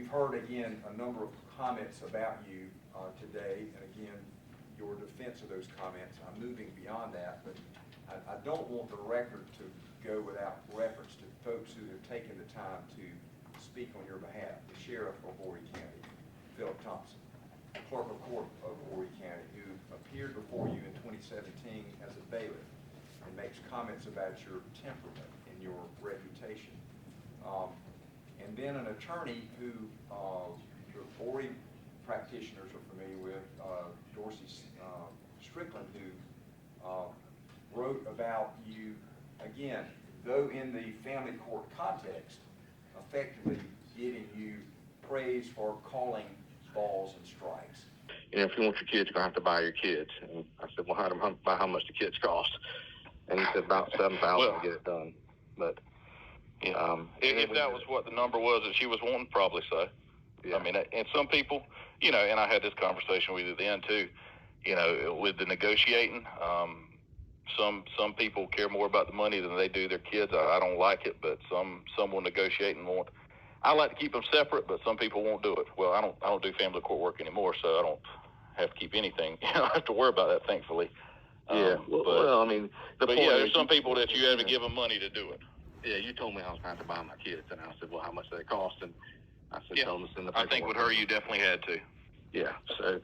we've heard, again, a number of comments about you today, and again, your defense of those comments. I'm moving beyond that, but I don't want the record to go without reference to folks who have taken the time to speak on your behalf. The Sheriff of Horry County, Philip Thompson, the Clerk of Court of Horry County, who appeared before you in 2017 as a bailiff and makes comments about your temperament and your reputation. And then an attorney who the Horry practitioners are familiar with, Dorsey Strickland, who wrote about you, again, though in the family court context, effectively giving you praise for calling balls and strikes. You know, if you want your kids, you're going to have to buy your kids. And I said, well, how much the kids cost? And he said about $7,000 to get it done. But if that was what the number was that she was wanting, probably so. Yeah. I mean, and some people, you know, and I had this conversation with you then too, you know, with the negotiating, some people care more about the money than they do their kids. I don't like it, but some will negotiate and want. I like to keep them separate, but some people won't do it. Well, I don't do family court work anymore, so I don't have to keep anything. I don't have to worry about that, thankfully. Yeah. Well, I mean, there's some people that you have to give them money to do it. Yeah, you told me I was going to have to buy my kids, and I said, well, how much do they cost? And I said, tell them to send the paperwork. I think with her, you definitely had to. Yeah. So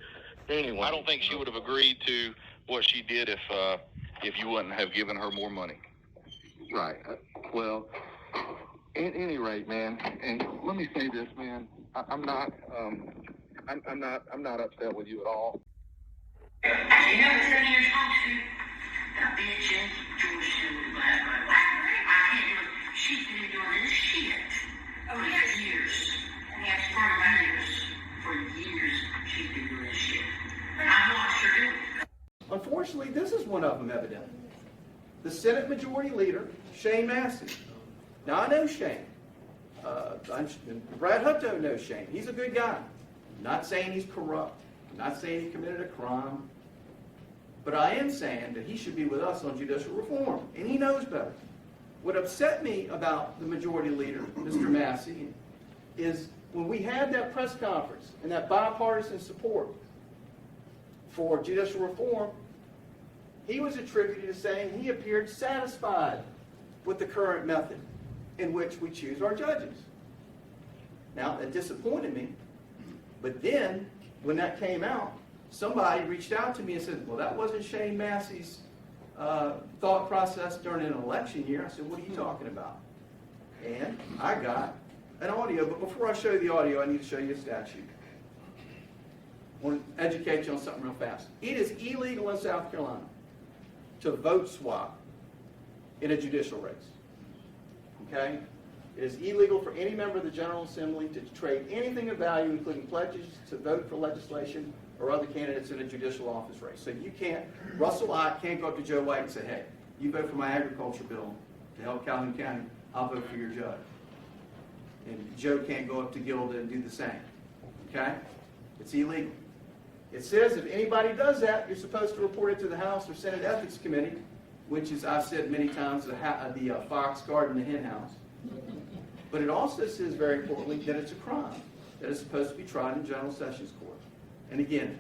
anyway, I don't think she would have agreed to what she did if you wouldn't have given her more money. Right. Well, at any rate, man, and let me say this, man, I'm not upset with you at all. You never said you talk to that bitch in George Stewart. I can't do it. She's been doing this shit for years. And that's part of my years. For years, she's been doing this shit. And I've watched her do it. Unfortunately, this is one of them, evidently. The Senate Majority Leader, Shane Massey. Now, I know Shane. Brad Hutto knows Shane. He's a good guy. I'm not saying he's corrupt. I'm not saying he committed a crime. But I am saying that he should be with us on judicial reform, and he knows better. What upset me about the Majority Leader, Mr. Massey, is when we had that press conference and that bipartisan support for judicial reform, he was attributed to saying he appeared satisfied with the current method in which we choose our judges. Now, that disappointed me, but then, when that came out, somebody reached out to me and said, well, that wasn't Shane Massey's thought process during an election year. I said, what are you talking about? And I got an audio, but before I show you the audio, I need to show you a statute. I want to educate you on something real fast. It is illegal in South Carolina to vote swap in a judicial race. Okay? It is illegal for any member of the General Assembly to trade anything of value, including pledges, to vote for legislation or other candidates in a judicial office race. So you can't, Russell Ott can't go up to Joe White and say, hey, you vote for my agriculture bill to help Calhoun County, I'll vote for your judge. And Joe can't go up to Gilda and do the same. Okay? It's illegal. It says if anybody does that, you're supposed to report it to the House or Senate Ethics Committee, which is, I've said many times, the fox guarding the hen house. But it also says, very importantly, that it's a crime, that it's supposed to be tried in General Sessions Court. And again,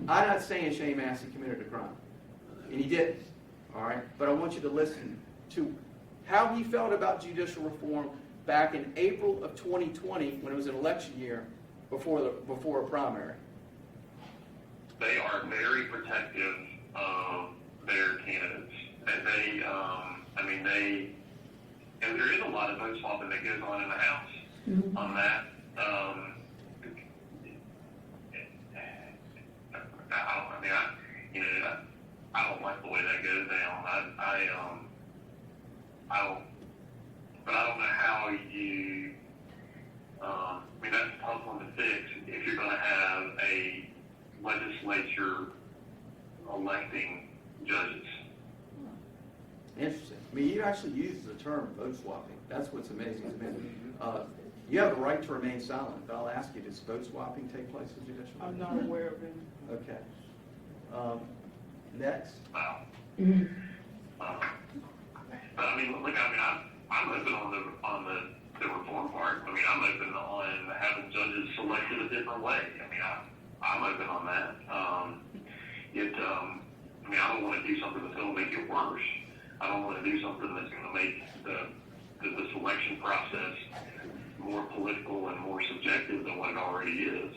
I'm not saying Shane Massey committed a crime, and he didn't, all right? But I want you to listen to how he felt about judicial reform back in April of 2020, when it was an election year, before a primary. They are very protective of their candidates. And there is a lot of vote swapping that goes on in the House on that. I don't like the way that goes down. But I don't know how you. That's a tough one to fix if you're going to have a legislature electing judges. Interesting. He actually uses the term vote swapping. That's what's amazing to me. You have the right to remain silent, but I'll ask you, does vote swapping take place in judicial? I'm not aware of it. Okay. Next. Wow. But I'm open on the reform part. I'm open on having judges different way. I mean, I'm open on that. I mean, I don't want to do something that's going to make it worse. I don't want to do something that's going to make the selection process more political and more subjective than what it already is.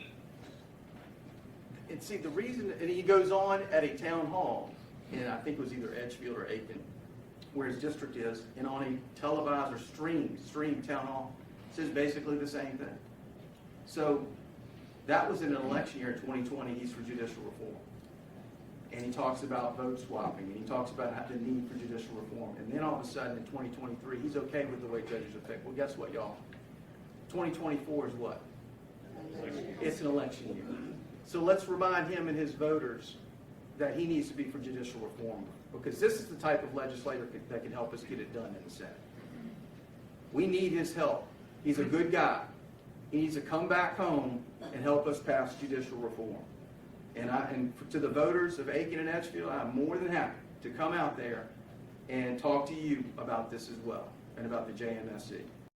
And see, the reason, and he goes on at a town hall, and I think it was either Edgefield or Aiken, where his district is, and on a televised or streamed town hall, says basically the same thing. So that was in an election year in 2020, he's for judicial reform. And he talks about vote swapping, and he talks about the need for judicial reform. And then all of a sudden in 2023, he's okay with the way judges are picked. Well, guess what, y'all? 2024 is what? It's an election year. So let's remind him and his voters that he needs to be for judicial reform, because this is the type of legislator that can help us get it done in the Senate. We need his help. He's a good guy. He needs to come back home and help us pass judicial reform. And to the voters of Aiken and Edgefield, I'm more than happy to come out there and talk to you about this as well, and about the JMSC.